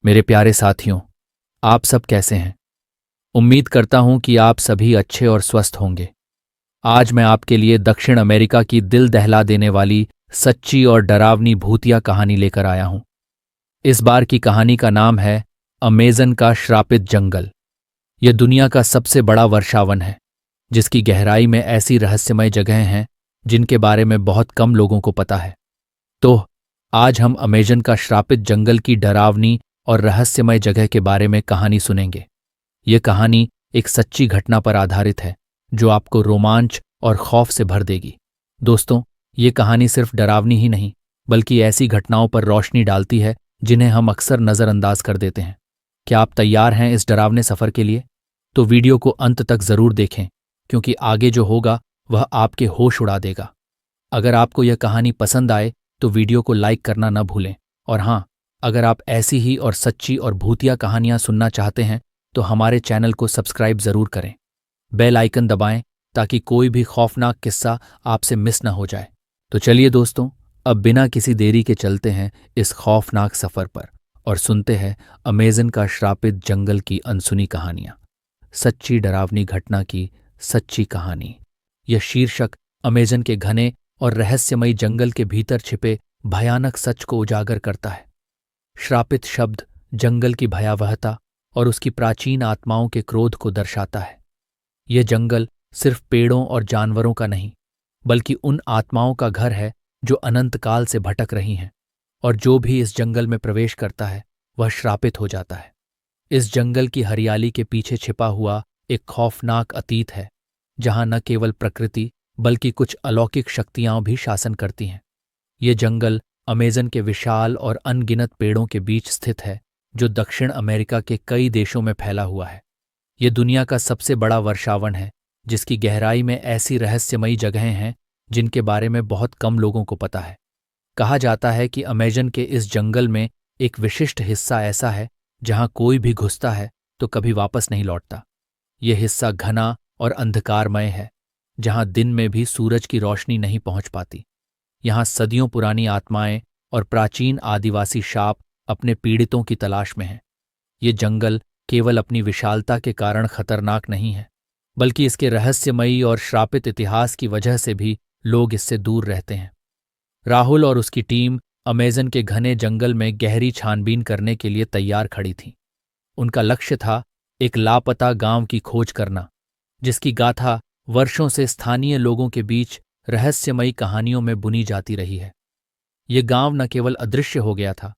मेरे प्यारे साथियों, आप सब कैसे हैं? उम्मीद करता हूं कि आप सभी अच्छे और स्वस्थ होंगे। आज मैं आपके लिए दक्षिण अमेरिका की दिल दहला देने वाली सच्ची और डरावनी भूतिया कहानी लेकर आया हूं। इस बार की कहानी का नाम है अमेज़न का श्रापित जंगल। यह दुनिया का सबसे बड़ा वर्षावन है, जिसकी गहराई में ऐसी रहस्यमय जगहें हैं जिनके बारे में बहुत कम लोगों को पता है। तो आज हम अमेज़न का श्रापित जंगल की डरावनी और रहस्यमय जगह के बारे में कहानी सुनेंगे। ये कहानी एक सच्ची घटना पर आधारित है, जो आपको रोमांच और खौफ से भर देगी। दोस्तों, ये कहानी सिर्फ डरावनी ही नहीं, बल्कि ऐसी घटनाओं पर रोशनी डालती है जिन्हें हम अक्सर नज़रअंदाज कर देते हैं। क्या आप तैयार हैं इस डरावने सफ़र के लिए? तो वीडियो को अंत तक ज़रूर देखें, क्योंकि आगे जो होगा वह आपके होश उड़ा देगा। अगर आपको यह कहानी पसंद आए तो वीडियो को लाइक करना न भूलें। और हाँ, अगर आप ऐसी ही और सच्ची और भूतिया कहानियां सुनना चाहते हैं तो हमारे चैनल को सब्सक्राइब जरूर करें। बेल आइकन दबाएं ताकि कोई भी खौफनाक किस्सा आपसे मिस न हो जाए। तो चलिए दोस्तों, अब बिना किसी देरी के चलते हैं इस खौफनाक सफर पर और सुनते हैं अमेज़न का श्रापित जंगल की अनसुनी कहानियां। सच्ची डरावनी घटना की सच्ची कहानी। यह शीर्षक अमेज़न के घने और रहस्यमयी जंगल के भीतर छिपे भयानक सच को उजागर करता है। श्रापित शब्द जंगल की भयावहता और उसकी प्राचीन आत्माओं के क्रोध को दर्शाता है। यह जंगल सिर्फ पेड़ों और जानवरों का नहीं, बल्कि उन आत्माओं का घर है जो अनंत काल से भटक रही हैं, और जो भी इस जंगल में प्रवेश करता है वह श्रापित हो जाता है। इस जंगल की हरियाली के पीछे छिपा हुआ एक खौफनाक अतीत है, जहां न केवल प्रकृति बल्कि कुछ अलौकिक शक्तियां भी शासन करती हैं। ये जंगल अमेज़न के विशाल और अनगिनत पेड़ों के बीच स्थित है, जो दक्षिण अमेरिका के कई देशों में फैला हुआ है। ये दुनिया का सबसे बड़ा वर्षावन है, जिसकी गहराई में ऐसी रहस्यमयी जगहें हैं जिनके बारे में बहुत कम लोगों को पता है। कहा जाता है कि अमेज़न के इस जंगल में एक विशिष्ट हिस्सा ऐसा है जहां कोई भी घुसता है तो कभी वापस नहीं लौटता। यह हिस्सा घना और अंधकारमय है, जहां दिन में भी सूरज की रोशनी नहीं पहुंच पाती। यहां सदियों पुरानी आत्माएं और प्राचीन आदिवासी शाप अपने पीड़ितों की तलाश में हैं। ये जंगल केवल अपनी विशालता के कारण खतरनाक नहीं है, बल्कि इसके रहस्यमयी और श्रापित इतिहास की वजह से भी लोग इससे दूर रहते हैं। राहुल और उसकी टीम अमेज़न के घने जंगल में गहरी छानबीन करने के लिए तैयार खड़ी थी। उनका लक्ष्य था एक लापता गांव की खोज करना, जिसकी गाथा वर्षों से स्थानीय लोगों के बीच रहस्यमयी कहानियों में बुनी जाती रही है। ये गांव न केवल अदृश्य हो गया था,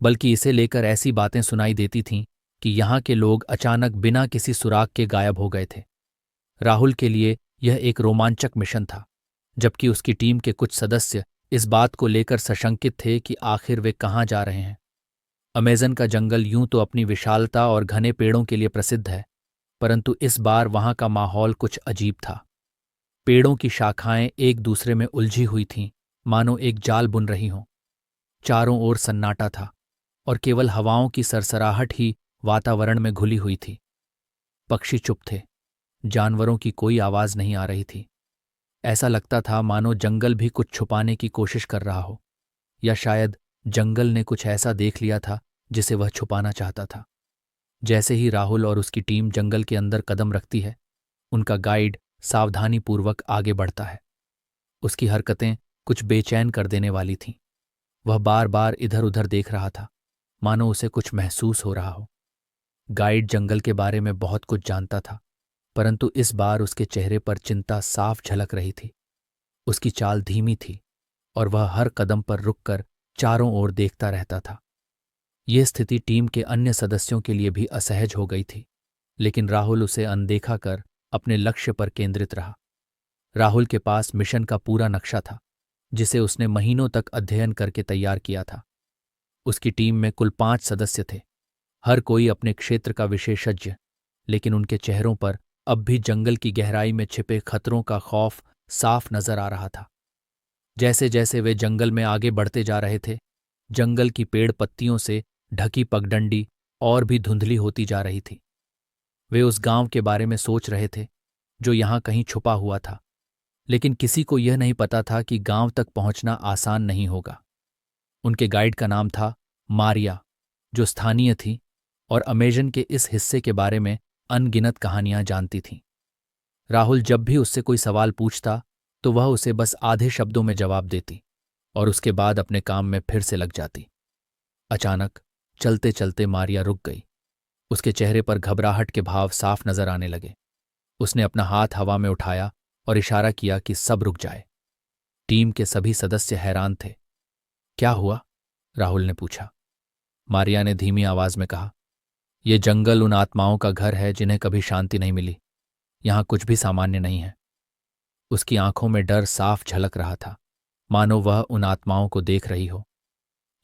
बल्कि इसे लेकर ऐसी बातें सुनाई देती थीं कि यहाँ के लोग अचानक बिना किसी सुराग के गायब हो गए थे। राहुल के लिए यह एक रोमांचक मिशन था, जबकि उसकी टीम के कुछ सदस्य इस बात को लेकर सशंकित थे कि आखिर वे कहाँ जा रहे हैं। अमेज़न का जंगल यूं तो अपनी विशालता और घने पेड़ों के लिए प्रसिद्ध है, परंतु इस बार वहां का माहौल कुछ अजीब था। पेड़ों की शाखाएं एक दूसरे में उलझी हुई थीं, मानो एक जाल बुन रही हों। चारों ओर सन्नाटा था, और केवल हवाओं की सरसराहट ही वातावरण में घुली हुई थी। पक्षी चुप थे, जानवरों की कोई आवाज नहीं आ रही थी। ऐसा लगता था मानो जंगल भी कुछ छुपाने की कोशिश कर रहा हो, या शायद जंगल ने कुछ ऐसा देख लिया था जिसे वह छुपाना चाहता था। जैसे ही राहुल और उसकी टीम जंगल के अंदर कदम रखती है, उनका गाइड सावधानीपूर्वक आगे बढ़ता है। उसकी हरकतें कुछ बेचैन कर देने वाली थीं। वह बार बार इधर उधर देख रहा था, मानो उसे कुछ महसूस हो रहा हो। गाइड जंगल के बारे में बहुत कुछ जानता था, परंतु इस बार उसके चेहरे पर चिंता साफ झलक रही थी। उसकी चाल धीमी थी, और वह हर कदम पर रुककर चारों ओर देखता रहता था। यह स्थिति टीम के अन्य सदस्यों के लिए भी असहज हो गई थी, लेकिन राहुल उसे अनदेखा कर अपने लक्ष्य पर केंद्रित रहा। राहुल के पास मिशन का पूरा नक्शा था, जिसे उसने महीनों तक अध्ययन करके तैयार किया था। उसकी टीम में कुल 5 सदस्य थे, हर कोई अपने क्षेत्र का विशेषज्ञ, लेकिन उनके चेहरों पर अब भी जंगल की गहराई में छिपे खतरों का खौफ साफ नजर आ रहा था। जैसे जैसे वे जंगल में आगे बढ़ते जा रहे थे, जंगल की पेड़ पत्तियों से ढकी पगडंडी और भी धुंधली होती जा रही थी। वे उस गांव के बारे में सोच रहे थे जो यहां कहीं छुपा हुआ था, लेकिन किसी को यह नहीं पता था कि गांव तक पहुंचना आसान नहीं होगा। उनके गाइड का नाम था मारिया, जो स्थानीय थी और अमेजन के इस हिस्से के बारे में अनगिनत कहानियां जानती थीं। राहुल जब भी उससे कोई सवाल पूछता तो वह उसे बस आधे शब्दों में जवाब देती और उसके बाद अपने काम में फिर से लग जाती। अचानक चलते चलते मारिया रुक गई। उसके चेहरे पर घबराहट के भाव साफ नजर आने लगे। उसने अपना हाथ हवा में उठाया और इशारा किया कि सब रुक जाए। टीम के सभी सदस्य हैरान थे। क्या हुआ? राहुल ने पूछा। मारिया ने धीमी आवाज में कहा, यह जंगल उन आत्माओं का घर है जिन्हें कभी शांति नहीं मिली। यहां कुछ भी सामान्य नहीं है। उसकी आंखों में डर साफ झलक रहा था, मानो वह उन आत्माओं को देख रही हो।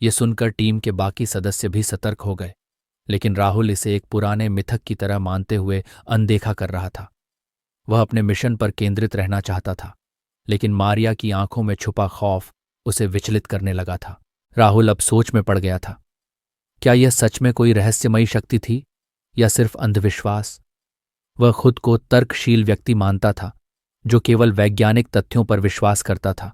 यह सुनकर टीम के बाकी सदस्य भी सतर्क हो गए, लेकिन राहुल इसे एक पुराने मिथक की तरह मानते हुए अनदेखा कर रहा था। वह अपने मिशन पर केंद्रित रहना चाहता था, लेकिन मारिया की आंखों में छुपा खौफ उसे विचलित करने लगा था। राहुल अब सोच में पड़ गया था। क्या यह सच में कोई रहस्यमयी शक्ति थी या सिर्फ अंधविश्वास? वह खुद को तर्कशील व्यक्ति मानता था जो केवल वैज्ञानिक तथ्यों पर विश्वास करता था,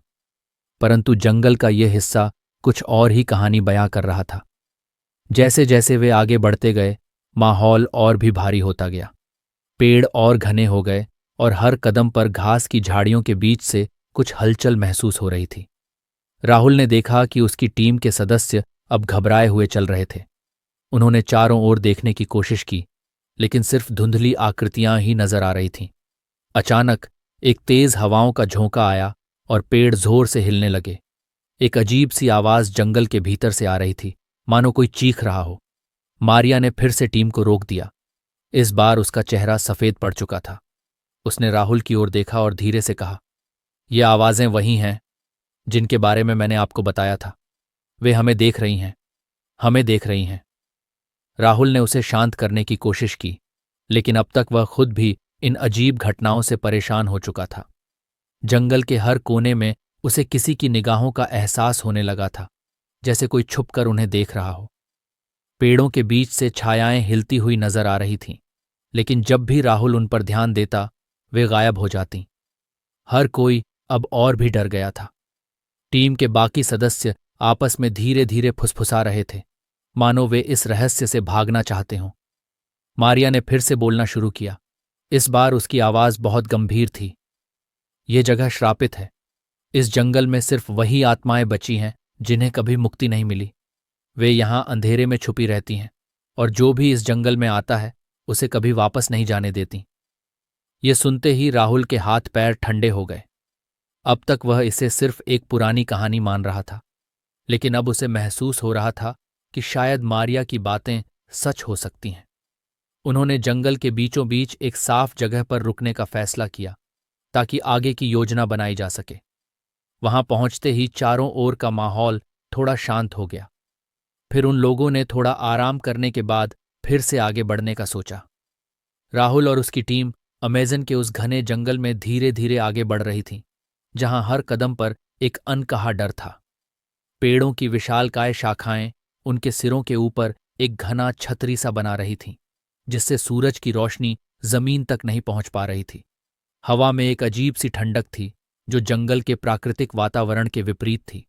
परंतु जंगल का यह हिस्सा कुछ और ही कहानी बयां कर रहा था। जैसे जैसे वे आगे बढ़ते गए, माहौल और भी भारी होता गया। पेड़ और घने हो गए और हर कदम पर घास की झाड़ियों के बीच से कुछ हलचल महसूस हो रही थी। राहुल ने देखा कि उसकी टीम के सदस्य अब घबराए हुए चल रहे थे। उन्होंने चारों ओर देखने की कोशिश की, लेकिन सिर्फ धुंधली आकृतियां ही नजर आ रही थीं। अचानक एक तेज हवाओं का झोंका आया और पेड़ जोर से हिलने लगे। एक अजीब सी आवाज जंगल के भीतर से आ रही थी, मानो कोई चीख रहा हो। मारिया ने फिर से टीम को रोक दिया। इस बार उसका चेहरा सफेद पड़ चुका था। उसने राहुल की ओर देखा और धीरे से कहा, ये आवाजें वही हैं जिनके बारे में मैंने आपको बताया था। वे हमें देख रही हैं, हमें देख रही हैं। राहुल ने उसे शांत करने की कोशिश की, लेकिन अब तक वह खुद भी इन अजीब घटनाओं से परेशान हो चुका था। जंगल के हर कोने में उसे किसी की निगाहों का एहसास होने लगा था, जैसे कोई छुपकर उन्हें देख रहा हो। पेड़ों के बीच से छायाएं हिलती हुई नजर आ रही थीं, लेकिन जब भी राहुल उन पर ध्यान देता वे गायब हो जातीं। हर कोई अब और भी डर गया था। टीम के बाकी सदस्य आपस में धीरे धीरे फुसफुसा रहे थे, मानो वे इस रहस्य से भागना चाहते हों। मारिया ने फिर से बोलना शुरू किया। इस बार उसकी आवाज बहुत गंभीर थी। ये जगह श्रापित है। इस जंगल में सिर्फ वही आत्माएं बची हैं जिन्हें कभी मुक्ति नहीं मिली। वे यहां अंधेरे में छुपी रहती हैं और जो भी इस जंगल में आता है उसे कभी वापस नहीं जाने देती। ये सुनते ही राहुल के हाथ पैर ठंडे हो गए। अब तक वह इसे सिर्फ एक पुरानी कहानी मान रहा था, लेकिन अब उसे महसूस हो रहा था कि शायद मारिया की बातें सच हो सकती हैं। उन्होंने जंगल के बीचों बीच एक साफ जगह पर रुकने का फैसला किया ताकि आगे की योजना बनाई जा सके। वहां पहुंचते ही चारों ओर का माहौल थोड़ा शांत हो गया। फिर उन लोगों ने थोड़ा आराम करने के बाद फिर से आगे बढ़ने का सोचा। राहुल और उसकी टीम अमेजन के उस घने जंगल में धीरे धीरे आगे बढ़ रही थी, जहां हर कदम पर एक अनकहा डर था। पेड़ों की विशालकाय शाखाएं उनके सिरों के ऊपर एक घना छतरी सा बना रही थीं, जिससे सूरज की रोशनी जमीन तक नहीं पहुंच पा रही थी। हवा में एक अजीब सी ठंडक थी जो जंगल के प्राकृतिक वातावरण के विपरीत थी।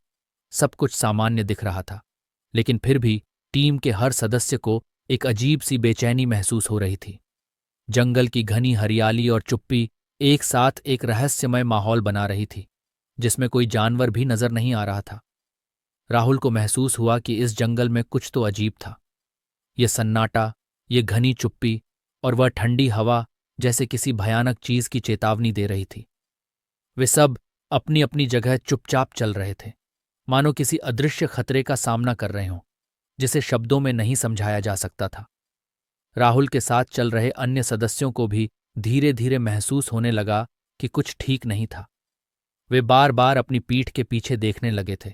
सब कुछ सामान्य दिख रहा था, लेकिन फिर भी टीम के हर सदस्य को एक अजीब सी बेचैनी महसूस हो रही थी। जंगल की घनी हरियाली और चुप्पी एक साथ एक रहस्यमय माहौल बना रही थी, जिसमें कोई जानवर भी नजर नहीं आ रहा था। राहुल को महसूस हुआ कि इस जंगल में कुछ तो अजीब था। ये सन्नाटा, ये घनी चुप्पी और वह ठंडी हवा जैसे किसी भयानक चीज की चेतावनी दे रही थी। वे सब अपनी अपनी जगह चुपचाप चल रहे थे, मानो किसी अदृश्य खतरे का सामना कर रहे हों, जिसे शब्दों में नहीं समझाया जा सकता था। राहुल के साथ चल रहे अन्य सदस्यों को भी धीरे धीरे महसूस होने लगा कि कुछ ठीक नहीं था। वे बार बार अपनी पीठ के पीछे देखने लगे थे,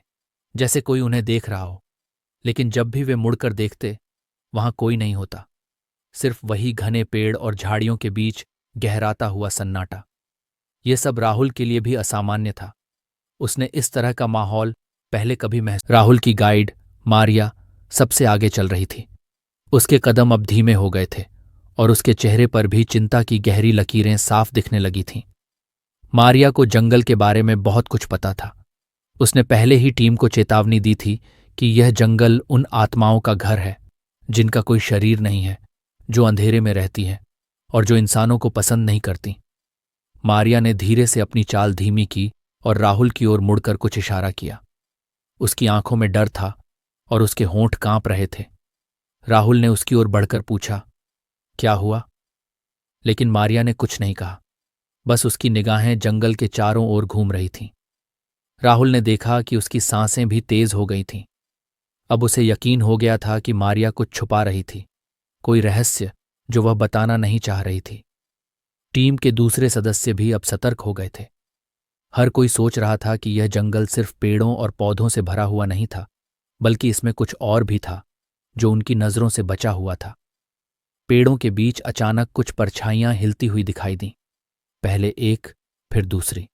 जैसे कोई उन्हें देख रहा हो, लेकिन जब भी वे मुड़कर देखते वहां कोई नहीं होता, सिर्फ वही घने पेड़ और झाड़ियों के बीच गहराता हुआ सन्नाटा। ये सब राहुल के लिए भी असामान्य था। उसने इस तरह का माहौल पहले कभी राहुल की गाइड मारिया सबसे आगे चल रही थी। उसके कदम अब धीमे हो गए थे और उसके चेहरे पर भी चिंता की गहरी लकीरें साफ दिखने लगी थीं। मारिया को जंगल के बारे में बहुत कुछ पता था। उसने पहले ही टीम को चेतावनी दी थी कि यह जंगल उन आत्माओं का घर है जिनका कोई शरीर नहीं है, जो अंधेरे में रहती हैं और जो इंसानों को पसंद नहीं करती। मारिया ने धीरे से अपनी चाल धीमी की और राहुल की ओर मुड़कर कुछ इशारा किया। उसकी आंखों में डर था और उसके होंठ कांप रहे थे। राहुल ने उसकी ओर बढ़कर पूछा, क्या हुआ? लेकिन मारिया ने कुछ नहीं कहा, बस उसकी निगाहें जंगल के चारों ओर घूम रही थीं। राहुल ने देखा कि उसकी सांसें भी तेज हो गई थीं। अब उसे यकीन हो गया था कि मारिया कुछ छुपा रही थी, कोई रहस्य जो वह बताना नहीं चाह रही थी। टीम के दूसरे सदस्य भी अब सतर्क हो गए थे। हर कोई सोच रहा था कि यह जंगल सिर्फ पेड़ों और पौधों से भरा हुआ नहीं था, बल्कि इसमें कुछ और भी था जो उनकी नजरों से बचा हुआ था। पेड़ों के बीच अचानक कुछ परछाइयां हिलती हुई दिखाई दीं, पहले एक, फिर दूसरी।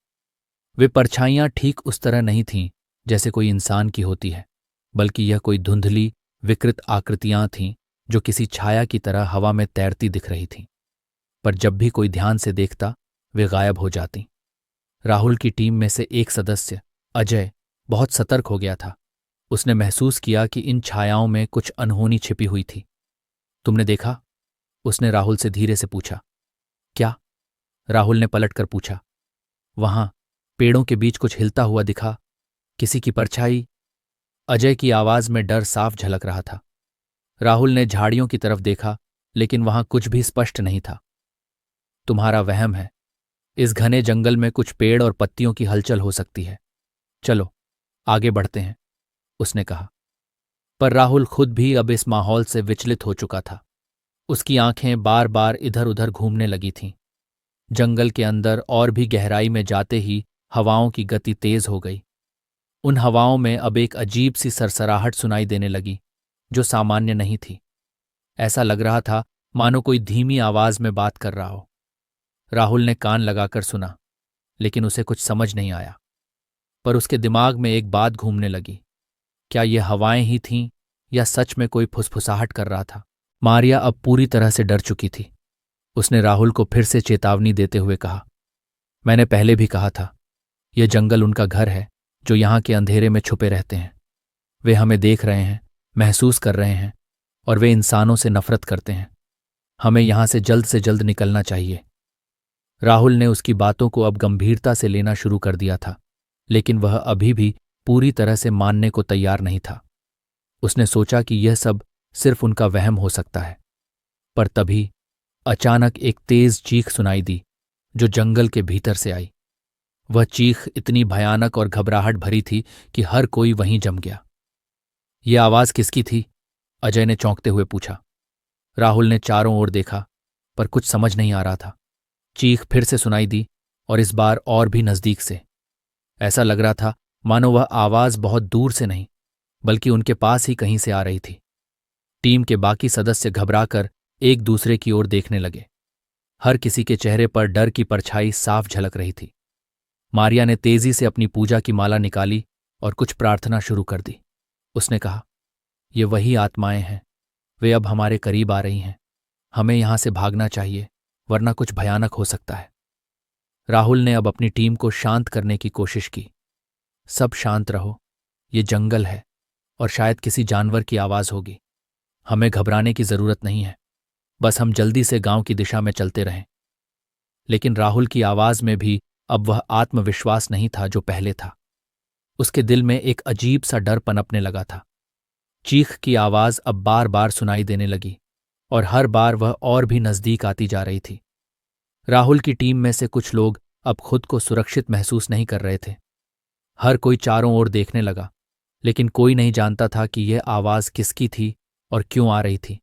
वे परछाइयां ठीक उस तरह नहीं थीं जैसे कोई इंसान की होती है, बल्कि यह कोई धुंधली, विकृत आकृतियां थीं जो किसी छाया की तरह हवा में तैरती दिख रही थीं। पर जब भी कोई ध्यान से देखता, वे गायब हो जातीं। राहुल की टीम में से एक सदस्य, अजय, बहुत सतर्क हो गया था। उसने महसूस किया कि इन छायाओं में कुछ अनहोनी छिपी हुई थी। तुमने देखा? उसने राहुल से धीरे से पूछा। क्या? राहुल ने पलटकर पूछा। वहां पेड़ों के बीच कुछ हिलता हुआ दिखा, किसी की परछाई। अजय की आवाज में डर साफ झलक रहा था। राहुल ने झाड़ियों की तरफ देखा, लेकिन वहां कुछ भी स्पष्ट नहीं था। तुम्हारा वहम है। इस घने जंगल में कुछ पेड़ और पत्तियों की हलचल हो सकती है। चलो आगे बढ़ते हैं, उसने कहा। पर राहुल खुद भी अब इस माहौल से विचलित हो चुका था। उसकी आंखें बार बार इधर उधर घूमने लगी थीं। जंगल के अंदर और भी गहराई में जाते ही हवाओं की गति तेज हो गई। उन हवाओं में अब एक अजीब सी सरसराहट सुनाई देने लगी जो सामान्य नहीं थी। ऐसा लग रहा था मानो कोई धीमी आवाज में बात कर रहा हो। राहुल ने कान लगाकर सुना, लेकिन उसे कुछ समझ नहीं आया। पर उसके दिमाग में एक बात घूमने लगी, क्या ये हवाएं ही थीं या सच में कोई फुसफुसाहट कर रहा था? मारिया अब पूरी तरह से डर चुकी थी। उसने राहुल को फिर से चेतावनी देते हुए कहा, मैंने पहले भी कहा था, यह जंगल उनका घर है जो यहाँ के अंधेरे में छुपे रहते हैं। वे हमें देख रहे हैं, महसूस कर रहे हैं, और वे इंसानों से नफरत करते हैं। हमें यहाँ से जल्द निकलना चाहिए। राहुल ने उसकी बातों को अब गंभीरता से लेना शुरू कर दिया था, लेकिन वह अभी भी पूरी तरह से मानने को तैयार नहीं था। उसने सोचा कि यह सब सिर्फ उनका वहम हो सकता है। पर तभी अचानक एक तेज चीख सुनाई दी जो जंगल के भीतर से आई। वह चीख इतनी भयानक और घबराहट भरी थी कि हर कोई वहीं जम गया। यह आवाज किसकी थी? अजय ने चौंकते हुए पूछा। राहुल ने चारों ओर देखा, पर कुछ समझ नहीं आ रहा था। चीख फिर से सुनाई दी, और इस बार और भी नजदीक से। ऐसा लग रहा था मानो वह आवाज बहुत दूर से नहीं, बल्कि उनके पास ही कहीं से आ रही थी। टीम के बाकी सदस्य घबराकर एक दूसरे की ओर देखने लगे। हर किसी के चेहरे पर डर की परछाई साफ झलक रही थी। मारिया ने तेजी से अपनी पूजा की माला निकाली और कुछ प्रार्थना शुरू कर दी। उसने कहा, ये वही आत्माएं हैं, वे अब हमारे करीब आ रही हैं। हमें यहां से भागना चाहिए, वरना कुछ भयानक हो सकता है। राहुल ने अब अपनी टीम को शांत करने की कोशिश की। सब शांत रहो, ये जंगल है और शायद किसी जानवर की आवाज होगी। हमें घबराने की जरूरत नहीं है, बस हम जल्दी से गांव की दिशा में चलते रहें। लेकिन राहुल की आवाज में भी अब वह आत्मविश्वास नहीं था जो पहले था। उसके दिल में एक अजीब सा डर पनपने लगा था। चीख की आवाज अब बार बार सुनाई देने लगी, और हर बार वह और भी नजदीक आती जा रही थी। राहुल की टीम में से कुछ लोग अब खुद को सुरक्षित महसूस नहीं कर रहे थे। हर कोई चारों ओर देखने लगा, लेकिन कोई नहीं जानता था कि यह आवाज किसकी थी और क्यों आ रही थी।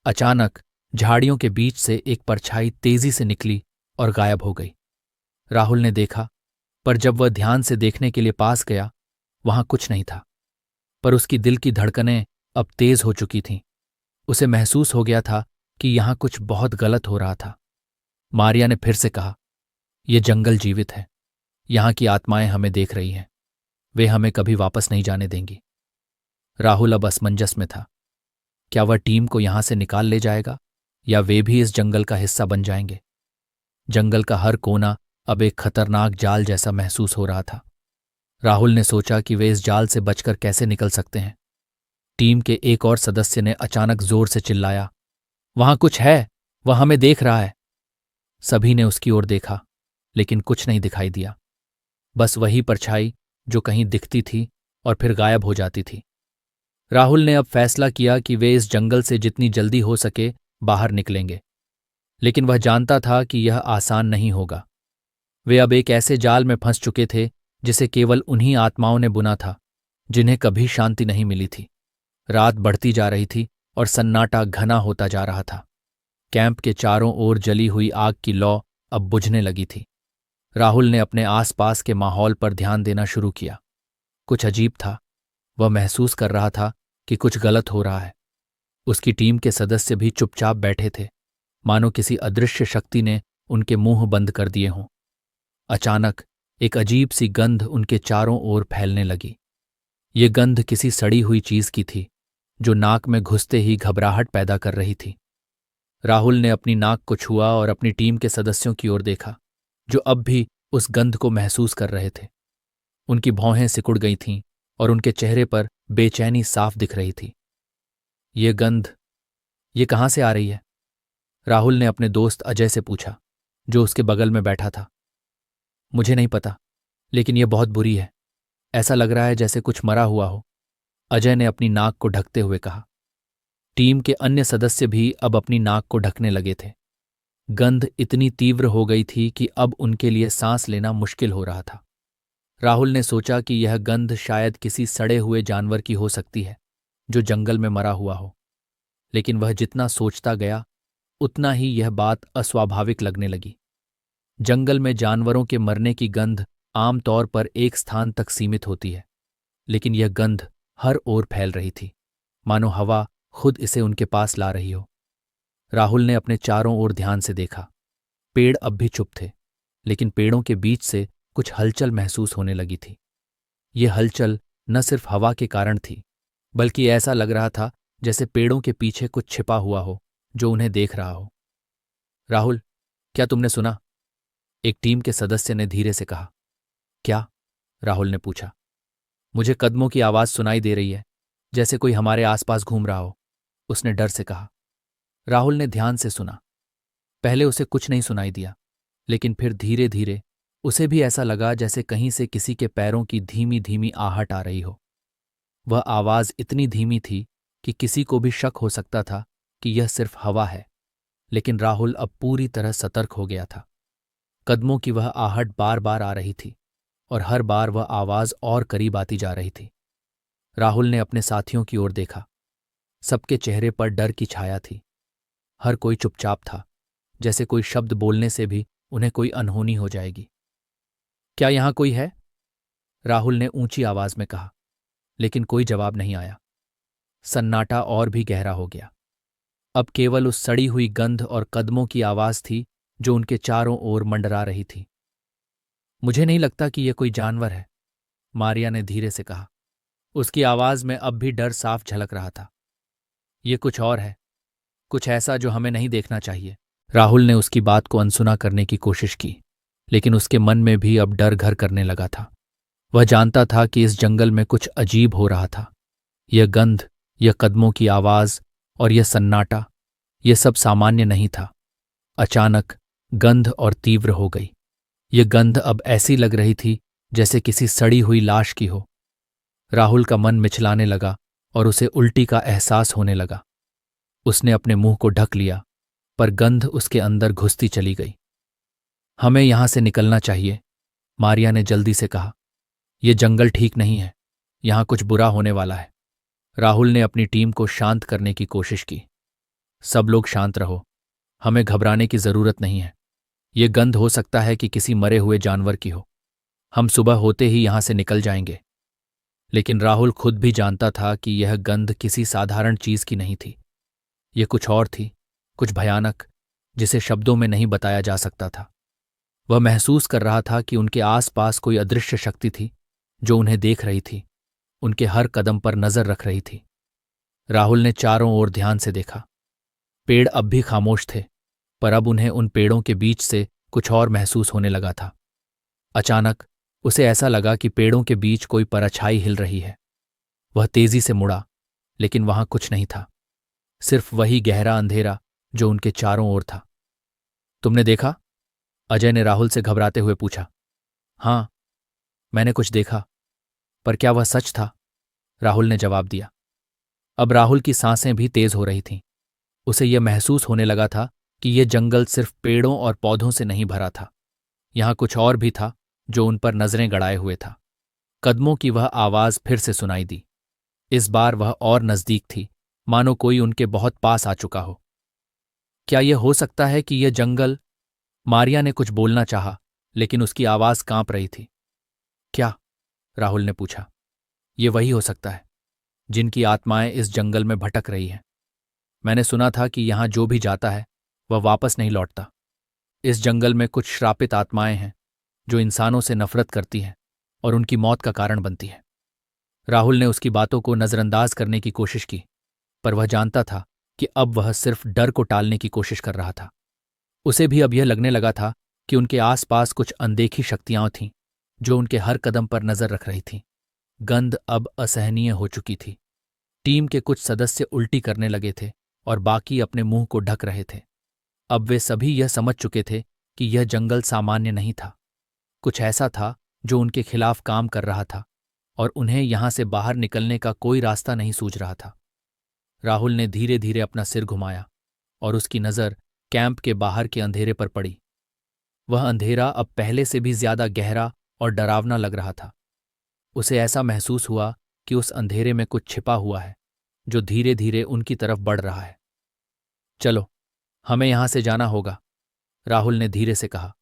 अचानक झाड़ियों के बीच से एक परछाई तेजी से निकली और गायब हो गई। राहुल ने देखा, पर जब वह ध्यान से देखने के लिए पास गया, वहां कुछ नहीं था। पर उसकी दिल की धड़कनें अब तेज हो चुकी थीं। उसे महसूस हो गया था कि यहां कुछ बहुत गलत हो रहा था। मारिया ने फिर से कहा, यह जंगल जीवित है, यहां की आत्माएं हमें देख रही हैं, वे हमें कभी वापस नहीं जाने देंगी। राहुल अब असमंजस में था। क्या वह टीम को यहां से निकाल ले जाएगा, या वे भी इस जंगल का हिस्सा बन जाएंगे? जंगल का हर कोना अब एक खतरनाक जाल जैसा महसूस हो रहा था। राहुल ने सोचा कि वे इस जाल से बचकर कैसे निकल सकते हैं। टीम के एक और सदस्य ने अचानक जोर से चिल्लाया, वहां कुछ है, वह हमें देख रहा है। सभी ने उसकी ओर देखा, लेकिन कुछ नहीं दिखाई दिया, बस वही परछाई जो कहीं दिखती थी और फिर गायब हो जाती थी। राहुल ने अब फैसला किया कि वे इस जंगल से जितनी जल्दी हो सके बाहर निकलेंगे, लेकिन वह जानता था कि यह आसान नहीं होगा। वे अब एक ऐसे जाल में फंस चुके थे जिसे केवल उन्हीं आत्माओं ने बुना था जिन्हें कभी शांति नहीं मिली थी। रात बढ़ती जा रही थी और सन्नाटा घना होता जा रहा था। कैंप के चारों ओर जली हुई आग की लौ अब बुझने लगी थी। राहुल ने अपने आसपास के माहौल पर ध्यान देना शुरू किया। कुछ अजीब था। वह महसूस कर रहा था कि कुछ गलत हो रहा है। उसकी टीम के सदस्य भी चुपचाप बैठे थे, मानो किसी अदृश्य शक्ति ने उनके मुंह बंद कर दिए हों। अचानक एक अजीब सी गंध उनके चारों ओर फैलने लगी। ये गंध किसी सड़ी हुई चीज की थी, जो नाक में घुसते ही घबराहट पैदा कर रही थी। राहुल ने अपनी नाक को छुआ और अपनी टीम के सदस्यों की ओर देखा, जो अब भी उस गंध को महसूस कर रहे थे। उनकी भौहें सिकुड़ गई थीं और उनके चेहरे पर बेचैनी साफ दिख रही थी। ये गंध, ये कहाँ से आ रही है? राहुल ने अपने दोस्त अजय से पूछा, जो उसके बगल में बैठा था। मुझे नहीं पता, लेकिन यह बहुत बुरी है। ऐसा लग रहा है जैसे कुछ मरा हुआ हो, अजय ने अपनी नाक को ढकते हुए कहा। टीम के अन्य सदस्य भी अब अपनी नाक को ढकने लगे थे। गंध इतनी तीव्र हो गई थी कि अब उनके लिए सांस लेना मुश्किल हो रहा था। राहुल ने सोचा कि यह गंध शायद किसी सड़े हुए जानवर की हो सकती है, जो जंगल में मरा हुआ हो। लेकिन वह जितना सोचता गया, उतना ही यह बात अस्वाभाविक लगने लगी। जंगल में जानवरों के मरने की गंध आमतौर पर एक स्थान तक सीमित होती है, लेकिन यह गंध हर ओर फैल रही थी, मानो हवा खुद इसे उनके पास ला रही हो। राहुल ने अपने चारों ओर ध्यान से देखा। पेड़ अब भी चुप थे, लेकिन पेड़ों के बीच से कुछ हलचल महसूस होने लगी थी। ये हलचल न सिर्फ हवा के कारण थी, बल्कि ऐसा लग रहा था जैसे पेड़ों के पीछे कुछ छिपा हुआ हो जो उन्हें देख रहा हो। राहुल, क्या तुमने सुना? एक टीम के सदस्य ने धीरे से कहा। क्या? राहुल ने पूछा। मुझे कदमों की आवाज सुनाई दे रही है, जैसे कोई हमारे आसपास घूम रहा हो, उसने डर से कहा। राहुल ने ध्यान से सुना। पहले उसे कुछ नहीं सुनाई दिया, लेकिन फिर धीरे धीरे उसे भी ऐसा लगा जैसे कहीं से किसी के पैरों की धीमी धीमी आहट आ रही हो। वह आवाज इतनी धीमी थी कि किसी को भी शक हो सकता था कि यह सिर्फ हवा है, लेकिन राहुल अब पूरी तरह सतर्क हो गया था। कदमों की वह आहट बार बार आ रही थी और हर बार वह आवाज और करीब आती जा रही थी। राहुल ने अपने साथियों की ओर देखा। सबके चेहरे पर डर की छाया थी। हर कोई चुपचाप था, जैसे कोई शब्द बोलने से भी उन्हें कोई अनहोनी हो जाएगी। क्या यहां कोई है? राहुल ने ऊंची आवाज में कहा, लेकिन कोई जवाब नहीं आया। सन्नाटा और भी गहरा हो गया। अब केवल उस सड़ी हुई गंध और कदमों की आवाज थी जो उनके चारों ओर मंडरा रही थी। मुझे नहीं लगता कि यह कोई जानवर है, मारिया ने धीरे से कहा। उसकी आवाज में अब भी डर साफ झलक रहा था। ये कुछ और है, कुछ ऐसा जो हमें नहीं देखना चाहिए। राहुल ने उसकी बात को अनसुना करने की कोशिश की, लेकिन उसके मन में भी अब डर घर करने लगा था। वह जानता था कि इस जंगल में कुछ अजीब हो रहा था। यह गंध, यह कदमों की आवाज और यह सन्नाटा, यह सब सामान्य नहीं था। अचानक गंध और तीव्र हो गई। यह गंध अब ऐसी लग रही थी जैसे किसी सड़ी हुई लाश की हो। राहुल का मन मिचलाने लगा और उसे उल्टी का एहसास होने लगा। उसने अपने मुंह को ढक लिया, पर गंध उसके अंदर घुसती चली गई। हमें यहां से निकलना चाहिए, मारिया ने जल्दी से कहा। यह जंगल ठीक नहीं है, यहां कुछ बुरा होने वाला है। राहुल ने अपनी टीम को शांत करने की कोशिश की। सब लोग शांत रहो, हमें घबराने की जरूरत नहीं है। ये गंध हो सकता है कि किसी मरे हुए जानवर की हो। हम सुबह होते ही यहां से निकल जाएंगे। लेकिन राहुल खुद भी जानता था कि यह गंध किसी साधारण चीज की नहीं थी। यह कुछ और थी, कुछ भयानक, जिसे शब्दों में नहीं बताया जा सकता था। वह महसूस कर रहा था कि उनके आसपास कोई अदृश्य शक्ति थी जो उन्हें देख रही थी, उनके हर कदम पर नजर रख रही थी। राहुल ने चारों ओर ध्यान से देखा। पेड़ अब भी खामोश थे, पर अब उन्हें उन पेड़ों के बीच से कुछ और महसूस होने लगा था। अचानक उसे ऐसा लगा कि पेड़ों के बीच कोई परछाई हिल रही है। वह तेजी से मुड़ा, लेकिन वहां कुछ नहीं था, सिर्फ वही गहरा अंधेरा जो उनके चारों ओर था। तुमने देखा? अजय ने राहुल से घबराते हुए पूछा। हाँ, मैंने कुछ देखा, पर क्या वह सच था? राहुल ने जवाब दिया। अब राहुल की सांसें भी तेज हो रही थीं। उसे यह महसूस होने लगा था कि यह जंगल सिर्फ पेड़ों और पौधों से नहीं भरा था। यहां कुछ और भी था जो उन पर नजरें गड़ाए हुए था। कदमों की वह आवाज फिर से सुनाई दी। इस बार वह और नजदीक थी, मानो कोई उनके बहुत पास आ चुका हो। क्या यह हो सकता है कि यह जंगल? मारिया ने कुछ बोलना चाहा, लेकिन उसकी आवाज कांप रही थी। क्या? राहुल ने पूछा। ये वही हो सकता है जिनकी आत्माएं इस जंगल में भटक रही हैं। मैंने सुना था कि यहां जो भी जाता है वह वापस नहीं लौटता। इस जंगल में कुछ श्रापित आत्माएं हैं जो इंसानों से नफरत करती हैं और उनकी मौत का कारण बनती हैं। राहुल ने उसकी बातों को नजरअंदाज करने की कोशिश की, पर वह जानता था कि अब वह सिर्फ डर को टालने की कोशिश कर रहा था। उसे भी अब यह लगने लगा था कि उनके आसपास कुछ अनदेखी शक्तियां थीं जो उनके हर कदम पर नजर रख रही थीं। गंध अब असहनीय हो चुकी थी। टीम के कुछ सदस्य उल्टी करने लगे थे और बाकी अपने मुंह को ढक रहे थे। अब वे सभी यह समझ चुके थे कि यह जंगल सामान्य नहीं था। कुछ ऐसा था जो उनके खिलाफ काम कर रहा था और उन्हें यहां से बाहर निकलने का कोई रास्ता नहीं सूझ रहा था। राहुल ने धीरे धीरे अपना सिर घुमाया और उसकी नज़र कैंप के बाहर के अंधेरे पर पड़ी। वह अंधेरा अब पहले से भी ज्यादा गहरा और डरावना लग रहा था। उसे ऐसा महसूस हुआ कि उस अंधेरे में कुछ छिपा हुआ है जो धीरे धीरे उनकी तरफ बढ़ रहा है। चलो, हमें यहां से जाना होगा, राहुल ने धीरे से कहा।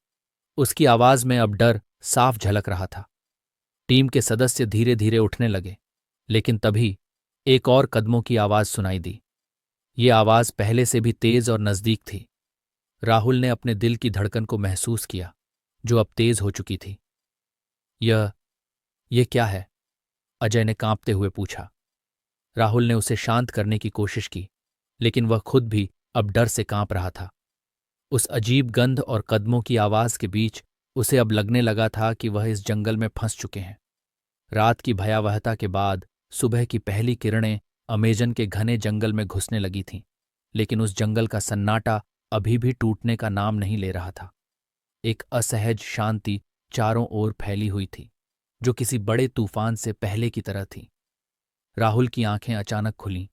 उसकी आवाज में अब डर साफ झलक रहा था। टीम के सदस्य धीरे धीरे उठने लगे, लेकिन तभी एक और कदमों की आवाज सुनाई दी। ये आवाज पहले से भी तेज और नजदीक थी। राहुल ने अपने दिल की धड़कन को महसूस किया, जो अब तेज हो चुकी थी। यह क्या है? अजय ने कांपते हुए पूछा। राहुल ने उसे शांत करने की कोशिश की, लेकिन वह खुद भी अब डर से कांप रहा था। उस अजीब गंध और कदमों की आवाज के बीच उसे अब लगने लगा था कि वह इस जंगल में फंस चुके हैं। रात की भयावहता के बाद सुबह की पहली किरणें अमेजन के घने जंगल में घुसने लगी थीं, लेकिन उस जंगल का सन्नाटा अभी भी टूटने का नाम नहीं ले रहा था। एक असहज शांति चारों ओर फैली हुई थी, जो किसी बड़े तूफान से पहले की तरह थी। राहुल की आंखें अचानक खुलीं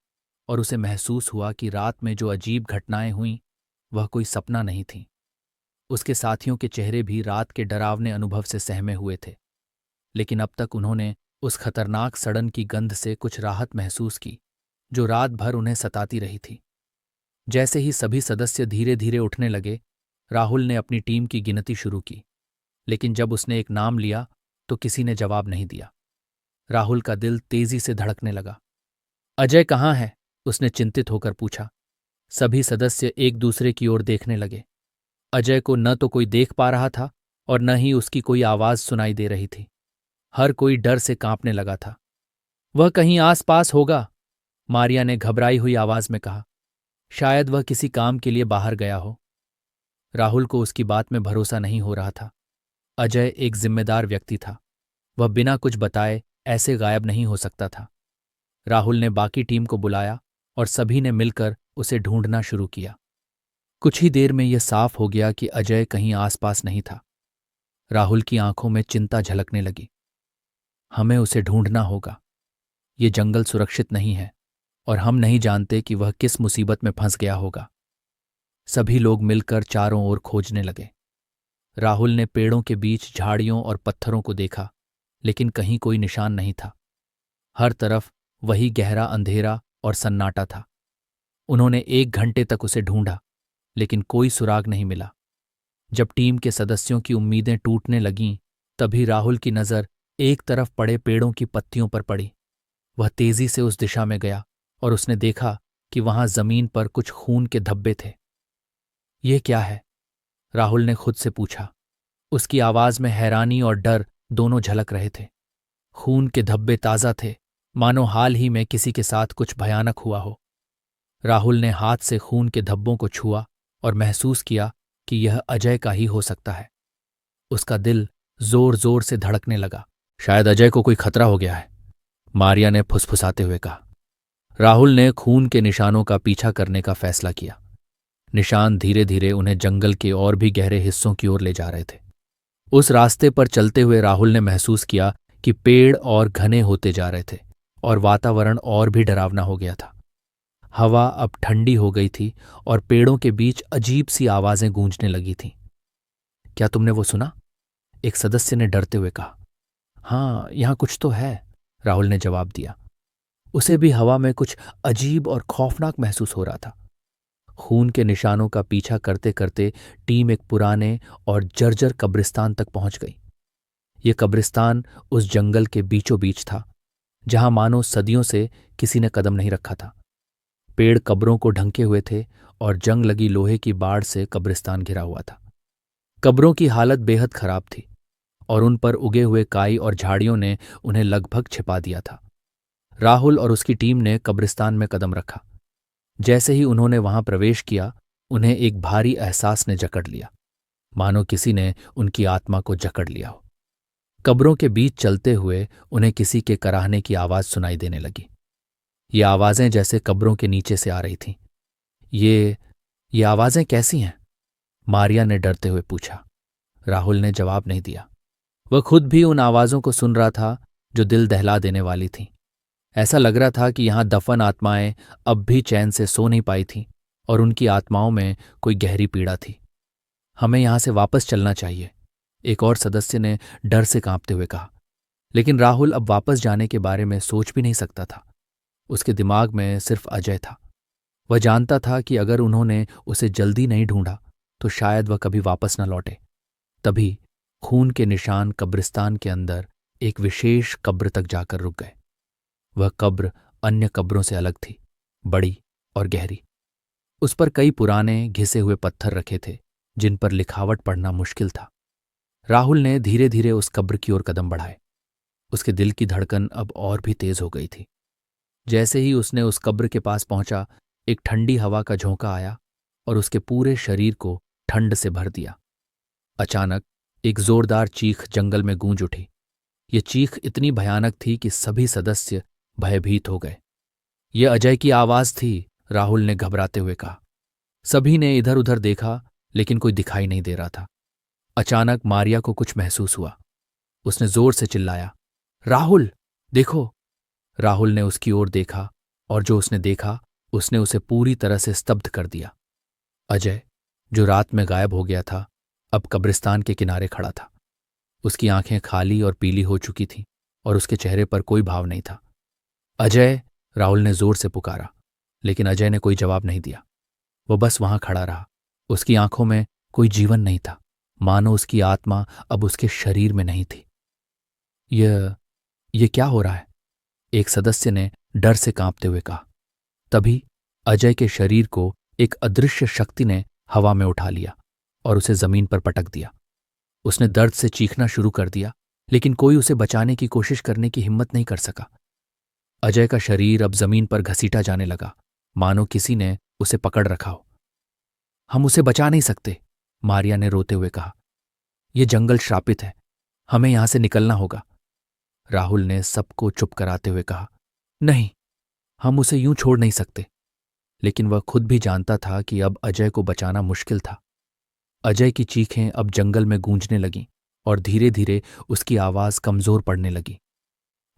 और उसे महसूस हुआ कि रात में जो अजीब घटनाएं हुईं वह कोई सपना नहीं थी। उसके साथियों के चेहरे भी रात के डरावने अनुभव से सहमे हुए थे, लेकिन अब तक उन्होंने उस खतरनाक सड़न की गंध से कुछ राहत महसूस की जो रात भर उन्हें सताती रही थी। जैसे ही सभी सदस्य धीरे धीरे उठने लगे, राहुल ने अपनी टीम की गिनती शुरू की, लेकिन जब उसने एक नाम लिया तो किसी ने जवाब नहीं दिया। राहुल का दिल तेजी से धड़कने लगा। अजय कहाँ है? उसने चिंतित होकर पूछा। सभी सदस्य एक दूसरे की ओर देखने लगे। अजय को न तो कोई देख पा रहा था और न ही उसकी कोई आवाज सुनाई दे रही थी। हर कोई डर से कांपने लगा था। वह कहीं आस पास होगा, मारिया ने घबराई हुई आवाज में कहा। शायद वह किसी काम के लिए बाहर गया हो। राहुल को उसकी बात में भरोसा नहीं हो रहा था। अजय एक जिम्मेदार व्यक्ति था। वह बिना कुछ बताए ऐसे गायब नहीं हो सकता था। राहुल ने बाकी टीम को बुलाया और सभी ने मिलकर उसे ढूंढना शुरू किया। कुछ ही देर में यह साफ हो गया कि अजय कहीं आसपास नहीं था। राहुल की आंखों में चिंता झलकने लगी। हमें उसे ढूंढना होगा। ये जंगल सुरक्षित नहीं है और हम नहीं जानते कि वह किस मुसीबत में फंस गया होगा। सभी लोग मिलकर चारों ओर खोजने लगे। राहुल ने पेड़ों के बीच झाड़ियों और पत्थरों को देखा, लेकिन कहीं कोई निशान नहीं था। हर तरफ वही गहरा अंधेरा और सन्नाटा था। उन्होंने 1 घंटे तक उसे ढूंढा, लेकिन कोई सुराग नहीं मिला। जब टीम के सदस्यों की उम्मीदें टूटने लगीं, तभी राहुल की नज़र एक तरफ पड़े पेड़ों की पत्तियों पर पड़ी। वह तेजी से उस दिशा में गया और उसने देखा कि वहां जमीन पर कुछ खून के धब्बे थे। ये क्या है? राहुल ने खुद से पूछा। उसकी आवाज में हैरानी और डर दोनों झलक रहे थे। खून के धब्बे ताज़ा थे, मानो हाल ही में किसी के साथ कुछ भयानक हुआ हो। राहुल ने हाथ से खून के धब्बों को छुआ और महसूस किया कि यह अजय का ही हो सकता है। उसका दिल जोर जोर से धड़कने लगा। शायद अजय को कोई खतरा हो गया है, मारिया ने फुसफुसाते हुए कहा। राहुल ने खून के निशानों का पीछा करने का फैसला किया। निशान धीरे धीरे उन्हें जंगल के और भी गहरे हिस्सों की ओर ले जा रहे थे। उस रास्ते पर चलते हुए राहुल ने महसूस किया कि पेड़ और घने होते जा रहे थे और वातावरण और भी डरावना हो गया था। हवा अब ठंडी हो गई थी और पेड़ों के बीच अजीब सी आवाजें गूंजने लगी थीं। क्या तुमने वो सुना? एक सदस्य ने डरते हुए कहा। हाँ, यहां कुछ तो है, राहुल ने जवाब दिया। उसे भी हवा में कुछ अजीब और खौफनाक महसूस हो रहा था। खून के निशानों का पीछा करते करते टीम एक पुराने और जर्जर कब्रिस्तान तक पहुंच गई। ये कब्रिस्तान उस जंगल के बीचों बीच था, जहां मानो सदियों से किसी ने कदम नहीं रखा था। पेड़ कब्रों को ढंके हुए थे और जंग लगी लोहे की बाड़ से कब्रिस्तान घिरा हुआ था। कब्रों की हालत बेहद खराब थी और उन पर उगे हुए काई और झाड़ियों ने उन्हें लगभग छिपा दिया था। राहुल और उसकी टीम ने कब्रिस्तान में कदम रखा। जैसे ही उन्होंने वहां प्रवेश किया, उन्हें एक भारी एहसास ने जकड़ लिया, मानो किसी ने उनकी आत्मा को जकड़ लिया हो। कब्रों के बीच चलते हुए उन्हें किसी के कराहने की आवाज सुनाई देने लगी। ये आवाजें जैसे कब्रों के नीचे से आ रही थीं। ये आवाजें कैसी हैं? मारिया ने डरते हुए पूछा। राहुल ने जवाब नहीं दिया। वह खुद भी उन आवाजों को सुन रहा था जो दिल दहला देने वाली थीं। ऐसा लग रहा था कि यहां दफन आत्माएं अब भी चैन से सो नहीं पाई थीं और उनकी आत्माओं में कोई गहरी पीड़ा थी। हमें यहां से वापस चलना चाहिए, एक और सदस्य ने डर से कांपते हुए कहा। लेकिन राहुल अब वापस जाने के बारे में सोच भी नहीं सकता था। उसके दिमाग में सिर्फ अजय था। वह जानता था कि अगर उन्होंने उसे जल्दी नहीं ढूंढा तो शायद वह कभी वापस न लौटे। तभी खून के निशान कब्रिस्तान के अंदर एक विशेष कब्र तक जाकर रुक गए। वह कब्र अन्य कब्रों से अलग थी, बड़ी और गहरी। उस पर कई पुराने घिसे हुए पत्थर रखे थे, जिन पर लिखावट पढ़ना मुश्किल था। राहुल ने धीरे धीरे उस कब्र की ओर कदम बढ़ाए। उसके दिल की धड़कन अब और भी तेज हो गई थी। जैसे ही उसने उस कब्र के पास पहुंचा, एक ठंडी हवा का झोंका आया और उसके पूरे शरीर को ठंड से भर दिया। अचानक एक जोरदार चीख जंगल में गूंज उठी। ये चीख इतनी भयानक थी कि सभी सदस्य भयभीत हो गए। ये अजय की आवाज थी, राहुल ने घबराते हुए कहा। सभी ने इधर उधर देखा, लेकिन कोई दिखाई नहीं दे रहा था। अचानक मारिया को कुछ महसूस हुआ। उसने जोर से चिल्लाया, राहुल, देखो। राहुल ने उसकी ओर देखा और जो उसने देखा उसने उसे पूरी तरह से स्तब्ध कर दिया। अजय, जो रात में गायब हो गया था, अब कब्रिस्तान के किनारे खड़ा था। उसकी आंखें खाली और पीली हो चुकी थीं और उसके चेहरे पर कोई भाव नहीं था। अजय, राहुल ने जोर से पुकारा, लेकिन अजय ने कोई जवाब नहीं दिया। वो बस वहां खड़ा रहा। उसकी आंखों में कोई जीवन नहीं था, मानो उसकी आत्मा अब उसके शरीर में नहीं थी। ये क्या हो रहा है? एक सदस्य ने डर से कांपते हुए कहा। तभी अजय के शरीर को एक अदृश्य शक्ति ने हवा में उठा लिया और उसे जमीन पर पटक दिया। उसने दर्द से चीखना शुरू कर दिया, लेकिन कोई उसे बचाने की कोशिश करने की हिम्मत नहीं कर सका। अजय का शरीर अब जमीन पर घसीटा जाने लगा, मानो किसी ने उसे पकड़ रखा हो। हम उसे बचा नहीं सकते, मारिया ने रोते हुए कहा। यह जंगल श्रापित है, हमें यहां से निकलना होगा। राहुल ने सबको चुप कराते हुए कहा, नहीं, हम उसे यूं छोड़ नहीं सकते। लेकिन वह खुद भी जानता था कि अब अजय को बचाना मुश्किल था। अजय की चीखें अब जंगल में गूंजने लगीं और धीरे धीरे उसकी आवाज कमजोर पड़ने लगी।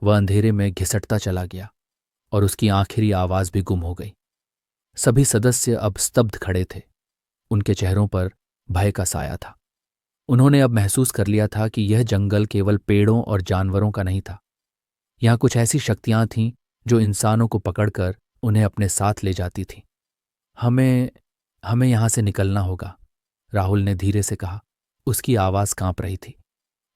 वह अंधेरे में घिसटता चला गया और उसकी आखिरी आवाज भी गुम हो गई। सभी सदस्य अब स्तब्ध खड़े थे। उनके चेहरों पर भय का साया था। उन्होंने अब महसूस कर लिया था कि यह जंगल केवल पेड़ों और जानवरों का नहीं था। यहां कुछ ऐसी शक्तियां थीं जो इंसानों को पकड़कर उन्हें अपने साथ ले जाती थीं। हमें हमें यहां से निकलना होगा, राहुल ने धीरे से कहा। उसकी आवाज कांप रही थी।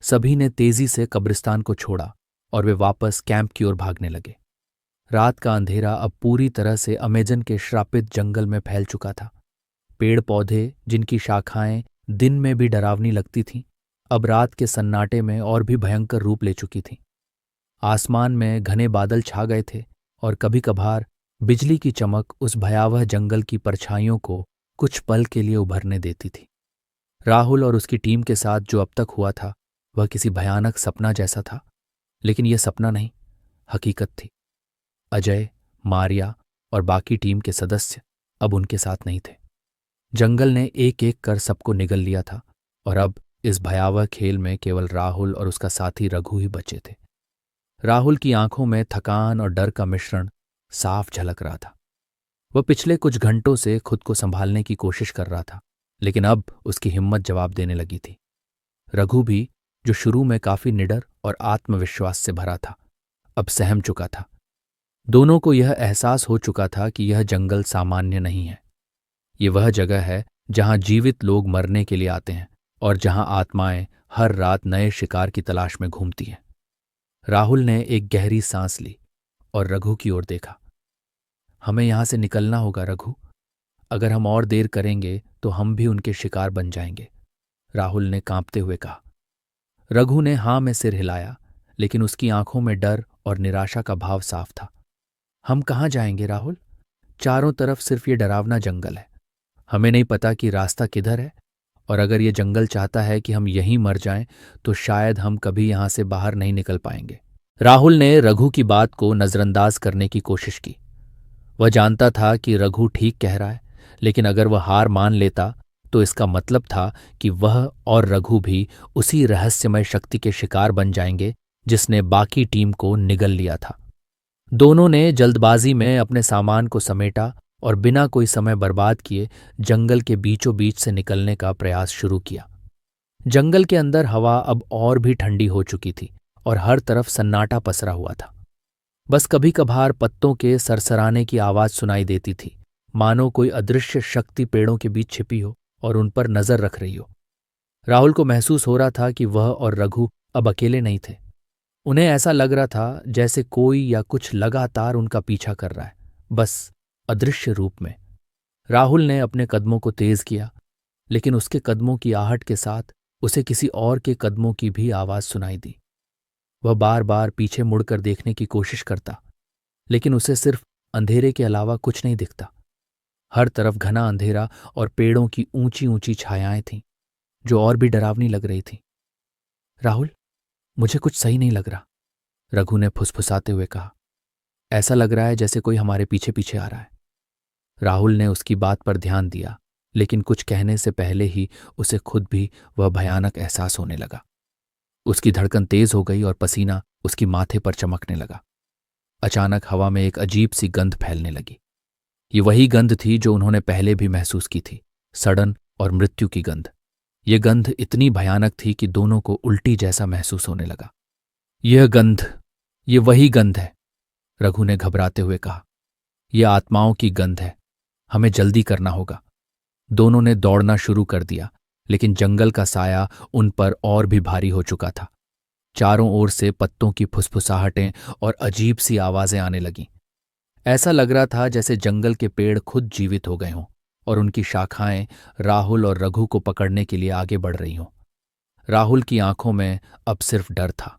सभी ने तेजी से कब्रिस्तान को छोड़ा और वे वापस कैंप की ओर भागने लगे। रात का अंधेरा अब पूरी तरह से अमेजन के श्रापित जंगल में फैल चुका था। पेड़ पौधे, जिनकी शाखाएं दिन में भी डरावनी लगती थीं, अब रात के सन्नाटे में और भी भयंकर रूप ले चुकी थीं। आसमान में घने बादल छा गए थे और कभी कभार बिजली की चमक उस भयावह जंगल की परछाइयों को कुछ पल के लिए उभरने देती थी। राहुल और उसकी टीम के साथ जो अब तक हुआ था, वह किसी भयानक सपना जैसा था, लेकिन यह सपना नहीं, हकीकत थी। अजय, मारिया और बाकी टीम के सदस्य अब उनके साथ नहीं थे। जंगल ने एक एक कर सबको निगल लिया था और अब इस भयावह खेल में केवल राहुल और उसका साथी रघु ही बचे थे। राहुल की आंखों में थकान और डर का मिश्रण साफ झलक रहा था। वह पिछले कुछ घंटों से खुद को संभालने की कोशिश कर रहा था, लेकिन अब उसकी हिम्मत जवाब देने लगी थी। रघु भी, जो शुरू में काफी निडर और आत्मविश्वास से भरा था, अब सहम चुका था। दोनों को यह एहसास हो चुका था कि यह जंगल सामान्य नहीं है। ये वह जगह है जहां जीवित लोग मरने के लिए आते हैं और जहां आत्माएं हर रात नए शिकार की तलाश में घूमती हैं। राहुल ने एक गहरी सांस ली और रघु की ओर देखा। हमें यहां से निकलना होगा रघु। अगर हम और देर करेंगे तो हम भी उनके शिकार बन जाएंगे, राहुल ने कांपते हुए कहा। रघु ने हां में सिर हिलाया, लेकिन उसकी आंखों में डर और निराशा का भाव साफ था। हम कहाँ जाएंगे राहुल? चारों तरफ सिर्फ ये डरावना जंगल है। हमें नहीं पता कि रास्ता किधर है, और अगर ये जंगल चाहता है कि हम यहीं मर जाएं तो शायद हम कभी यहां से बाहर नहीं निकल पाएंगे। राहुल ने रघु की बात को नजरअंदाज करने की कोशिश की। वह जानता था कि रघु ठीक कह रहा है, लेकिन अगर वह हार मान लेता तो इसका मतलब था कि वह और रघु भी उसी रहस्यमय शक्ति के शिकार बन जाएंगे जिसने बाकी टीम को निगल लिया था। दोनों ने जल्दबाजी में अपने सामान को समेटा और बिना कोई समय बर्बाद किए जंगल के बीचों बीच से निकलने का प्रयास शुरू किया। जंगल के अंदर हवा अब और भी ठंडी हो चुकी थी और हर तरफ सन्नाटा पसरा हुआ था। बस कभी कभार पत्तों के सरसराने की आवाज सुनाई देती थी, मानो कोई अदृश्य शक्ति पेड़ों के बीच छिपी हो और उन पर नजर रख रही हो। राहुल को महसूस हो रहा था कि वह और रघु अब अकेले नहीं थे। उन्हें ऐसा लग रहा था जैसे कोई या कुछ लगातार उनका पीछा कर रहा है, बस अदृश्य रूप में। राहुल ने अपने कदमों को तेज किया, लेकिन उसके कदमों की आहट के साथ उसे किसी और के कदमों की भी आवाज सुनाई दी। वह बार बार पीछे मुड़कर देखने की कोशिश करता, लेकिन उसे सिर्फ अंधेरे के अलावा कुछ नहीं दिखता। हर तरफ घना अंधेरा और पेड़ों की ऊंची ऊंची छायाएं थीं, जो और भी डरावनी लग रही थीं। राहुल, मुझे कुछ सही नहीं लग रहा, रघु ने फुसफुसाते हुए कहा। ऐसा लग रहा है जैसे कोई हमारे पीछे पीछे आ रहा है। राहुल ने उसकी बात पर ध्यान दिया, लेकिन कुछ कहने से पहले ही उसे खुद भी वह भयानक एहसास होने लगा। उसकी धड़कन तेज हो गई और पसीना उसकी माथे पर चमकने लगा। अचानक हवा में एक अजीब सी गंध फैलने लगी। ये वही गंध थी जो उन्होंने पहले भी महसूस की थी, सड़न और मृत्यु की गंध। ये गंध इतनी भयानक थी कि दोनों को उल्टी जैसा महसूस होने लगा। ये वही गंध है, रघु ने घबराते हुए कहा। यह आत्माओं की गंध है, हमें जल्दी करना होगा। दोनों ने दौड़ना शुरू कर दिया, लेकिन जंगल का साया उन पर और भी भारी हो चुका था। चारों ओर से पत्तों की फुसफुसाहटें और अजीब सी आवाजें आने लगीं। ऐसा लग रहा था जैसे जंगल के पेड़ खुद जीवित हो गए हों और उनकी शाखाएं राहुल और रघु को पकड़ने के लिए आगे बढ़ रही हों। राहुल की आंखों में अब सिर्फ डर था।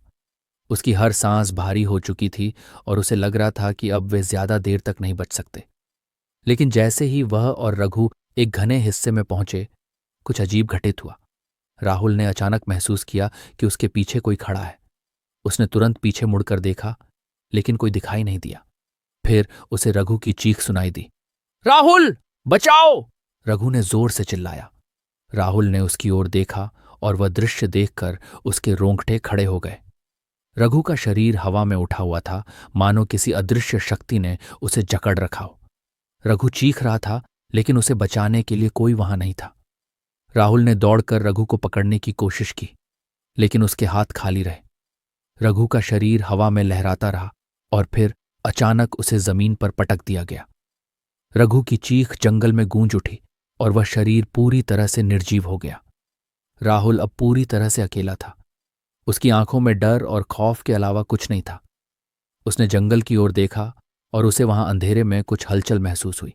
उसकी हर सांस भारी हो चुकी थी और उसे लग रहा था कि अब वे ज्यादा देर तक नहीं बच सकते। लेकिन जैसे ही वह और रघु एक घने हिस्से में पहुंचे, कुछ अजीब घटित हुआ। राहुल ने अचानक महसूस किया कि उसके पीछे कोई खड़ा है। उसने तुरंत पीछे मुड़कर देखा, लेकिन कोई दिखाई नहीं दिया। फिर उसे रघु की चीख सुनाई दी। राहुल, बचाओ! रघु ने जोर से चिल्लाया। राहुल ने उसकी ओर देखा और वह दृश्य देखकर उसके रोंगटे खड़े हो गए। रघु का शरीर हवा में उठा हुआ था, मानो किसी अदृश्य शक्ति ने उसे जकड़ रखा हो। रघु चीख रहा था, लेकिन उसे बचाने के लिए कोई वहां नहीं था। राहुल ने दौड़कर रघु को पकड़ने की कोशिश की, लेकिन उसके हाथ खाली रहे। रघु का शरीर हवा में लहराता रहा और फिर अचानक उसे जमीन पर पटक दिया गया। रघु की चीख जंगल में गूंज उठी और वह शरीर पूरी तरह से निर्जीव हो गया। राहुल अब पूरी तरह से अकेला था। उसकी आंखों में डर और खौफ के अलावा कुछ नहीं था। उसने जंगल की ओर देखा और उसे वहां अंधेरे में कुछ हलचल महसूस हुई।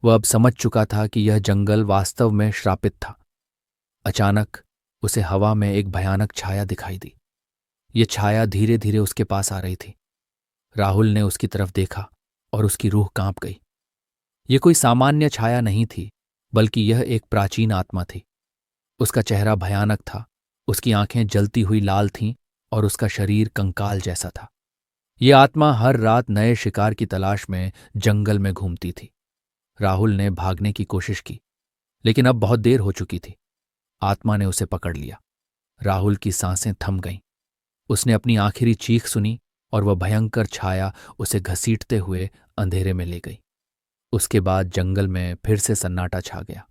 वह अब समझ चुका था कि यह जंगल वास्तव में श्रापित था। अचानक उसे हवा में एक भयानक छाया दिखाई दी। यह छाया धीरे धीरे उसके पास आ रही थी। राहुल ने उसकी तरफ देखा और उसकी रूह कांप गई। यह कोई सामान्य छाया नहीं थी, बल्कि यह एक प्राचीन आत्मा थी। उसका चेहरा भयानक था, उसकी आंखें जलती हुई लाल थीं और उसका शरीर कंकाल जैसा था। ये आत्मा हर रात नए शिकार की तलाश में जंगल में घूमती थी। राहुल ने भागने की कोशिश की, लेकिन अब बहुत देर हो चुकी थी। आत्मा ने उसे पकड़ लिया। राहुल की सांसें थम गईं। उसने अपनी आखिरी चीख सुनी और वह भयंकर छाया उसे घसीटते हुए अंधेरे में ले गई। उसके बाद जंगल में फिर से सन्नाटा छा गया।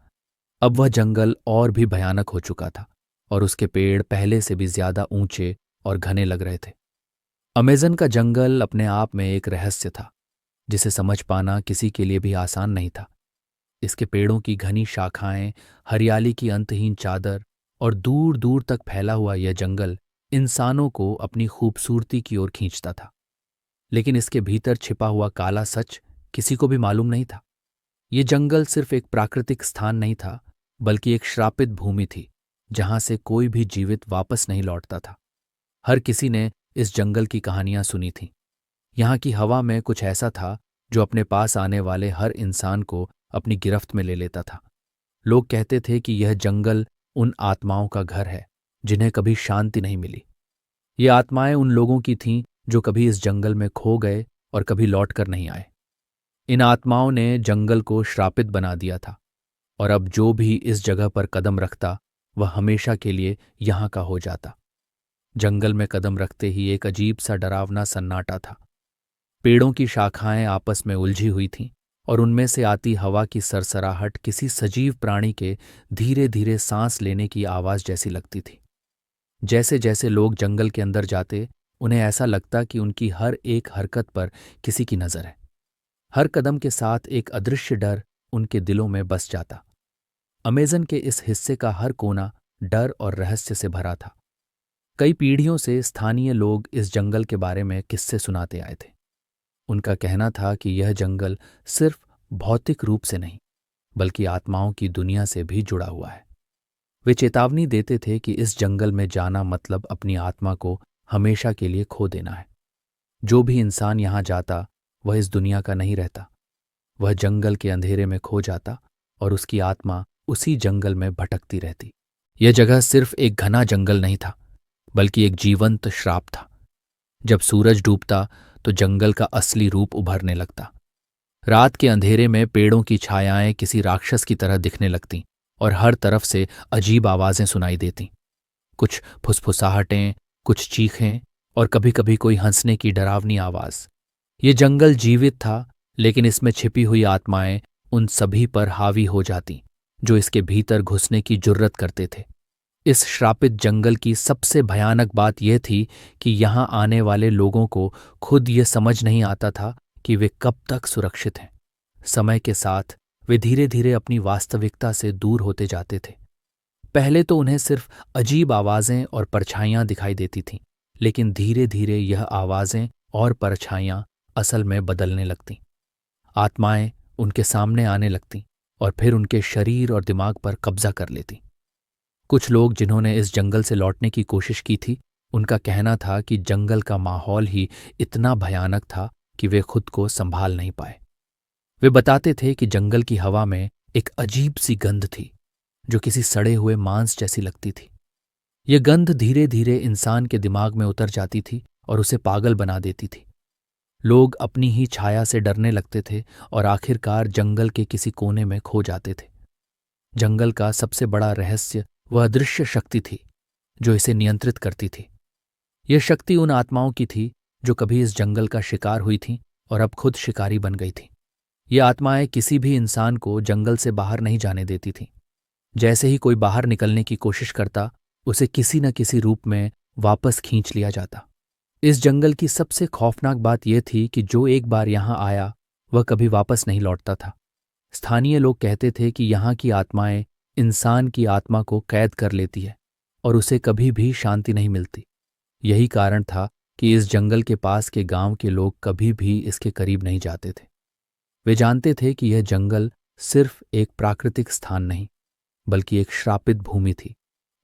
अब वह जंगल और भी भयानक हो चुका था और उसके पेड़ पहले से भी ज्यादा ऊंचे और घने लग रहे थे। अमेज़न का जंगल अपने आप में एक रहस्य था, जिसे समझ पाना किसी के लिए भी आसान नहीं था। इसके पेड़ों की घनी शाखाएं, हरियाली की अंतहीन चादर और दूर दूर तक फैला हुआ यह जंगल इंसानों को अपनी खूबसूरती की ओर खींचता था। लेकिन इसके भीतर छिपा हुआ काला सच किसी को भी मालूम नहीं था। ये जंगल सिर्फ एक प्राकृतिक स्थान नहीं था, बल्कि एक श्रापित भूमि थी, जहां से कोई भी जीवित वापस नहीं लौटता था। हर किसी ने इस जंगल की कहानियां सुनी थीं। यहाँ की हवा में कुछ ऐसा था जो अपने पास आने वाले हर इंसान को अपनी गिरफ्त में ले लेता था। लोग कहते थे कि यह जंगल उन आत्माओं का घर है जिन्हें कभी शांति नहीं मिली। ये आत्माएं उन लोगों की थीं जो कभी इस जंगल में खो गए और कभी लौट कर नहीं आए। इन आत्माओं ने जंगल को श्रापित बना दिया था और अब जो भी इस जगह पर कदम रखता वह हमेशा के लिए यहाँ का हो जाता। जंगल में कदम रखते ही एक अजीब सा डरावना सन्नाटा था। पेड़ों की शाखाएं आपस में उलझी हुई थीं और उनमें से आती हवा की सरसराहट किसी सजीव प्राणी के धीरे धीरे सांस लेने की आवाज जैसी लगती थी। जैसे जैसे लोग जंगल के अंदर जाते, उन्हें ऐसा लगता कि उनकी हर एक हरकत पर किसी की नजर है। हर कदम के साथ एक अदृश्य डर उनके दिलों में बस जाता। अमेज़न के इस हिस्से का हर कोना डर और रहस्य से भरा था। कई पीढ़ियों से स्थानीय लोग इस जंगल के बारे में किस्से सुनाते आए थे। उनका कहना था कि यह जंगल सिर्फ भौतिक रूप से नहीं, बल्कि आत्माओं की दुनिया से भी जुड़ा हुआ है। वे चेतावनी देते थे कि इस जंगल में जाना मतलब अपनी आत्मा को हमेशा के लिए खो देना है। जो भी इंसान यहाँ जाता वह इस दुनिया का नहीं रहता। वह जंगल के अंधेरे में खो जाता और उसकी आत्मा उसी जंगल में भटकती रहती। यह जगह सिर्फ एक घना जंगल नहीं था, बल्कि एक जीवंत श्राप था। जब सूरज डूबता तो जंगल का असली रूप उभरने लगता। रात के अंधेरे में पेड़ों की छायाएं किसी राक्षस की तरह दिखने लगतीं और हर तरफ से अजीब आवाजें सुनाई देतीं। कुछ फुसफुसाहटें, कुछ चीखें और कभी कभी कोई हंसने की डरावनी आवाज। ये जंगल जीवित था, लेकिन इसमें छिपी हुई आत्माएं उन सभी पर हावी हो जातीं जो इसके भीतर घुसने की जुर्रत करते थे। इस श्रापित जंगल की सबसे भयानक बात यह थी कि यहाँ आने वाले लोगों को खुद ये समझ नहीं आता था कि वे कब तक सुरक्षित हैं। समय के साथ वे धीरे धीरे अपनी वास्तविकता से दूर होते जाते थे। पहले तो उन्हें सिर्फ अजीब आवाजें और परछाइयां दिखाई देती थीं, लेकिन धीरे धीरे यह आवाजें और परछाइयां असल में बदलने लगतीं। आत्माएं उनके सामने आने लगतीं और फिर उनके शरीर और दिमाग पर कब्जा कर लेतीं। कुछ लोग जिन्होंने इस जंगल से लौटने की कोशिश की थी, उनका कहना था कि जंगल का माहौल ही इतना भयानक था कि वे खुद को संभाल नहीं पाए। वे बताते थे कि जंगल की हवा में एक अजीब सी गंध थी जो किसी सड़े हुए मांस जैसी लगती थी। यह गंध धीरे धीरे इंसान के दिमाग में उतर जाती थी और उसे पागल बना देती थी। लोग अपनी ही छाया से डरने लगते थे और आखिरकार जंगल के किसी कोने में खो जाते थे। जंगल का सबसे बड़ा रहस्य वह अदृश्य शक्ति थी जो इसे नियंत्रित करती थी। यह शक्ति उन आत्माओं की थी जो कभी इस जंगल का शिकार हुई थीं और अब खुद शिकारी बन गई थीं। ये आत्माएं किसी भी इंसान को जंगल से बाहर नहीं जाने देती थीं। जैसे ही कोई बाहर निकलने की कोशिश करता, उसे किसी न किसी रूप में वापस खींच लिया जाता। इस जंगल की सबसे खौफनाक बात यह थी कि जो एक बार यहाँ आया वह कभी वापस नहीं लौटता था। स्थानीय लोग कहते थे कि यहाँ की आत्माएं इंसान की आत्मा को कैद कर लेती है और उसे कभी भी शांति नहीं मिलती। यही कारण था कि इस जंगल के पास के गांव के लोग कभी भी इसके करीब नहीं जाते थे। वे जानते थे कि यह जंगल सिर्फ एक प्राकृतिक स्थान नहीं, बल्कि एक श्रापित भूमि थी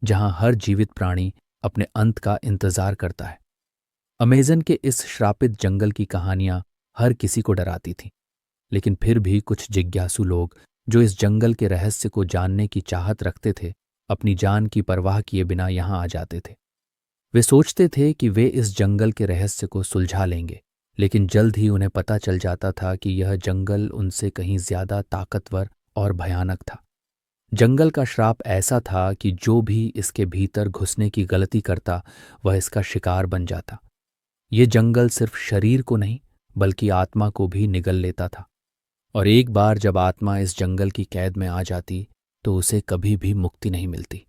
जहां हर जीवित प्राणी अपने अंत का इंतजार करता है। अमेज़न के इस श्रापित जंगल की कहानियां हर किसी को डराती थीं, लेकिन फिर भी कुछ जिज्ञासु लोग जो इस जंगल के रहस्य को जानने की चाहत रखते थे, अपनी जान की परवाह किए बिना यहां आ जाते थे। वे सोचते थे कि वे इस जंगल के रहस्य को सुलझा लेंगे लेकिन जल्द ही उन्हें पता चल जाता था कि यह जंगल उनसे कहीं ज्यादा ताकतवर और भयानक था। जंगल का श्राप ऐसा था कि जो भी इसके भीतर घुसने की गलती करता वह इसका शिकार बन जाता। ये जंगल सिर्फ शरीर को नहीं बल्कि आत्मा को भी निगल लेता था, और एक बार जब आत्मा इस जंगल की कैद में आ जाती तो उसे कभी भी मुक्ति नहीं मिलती।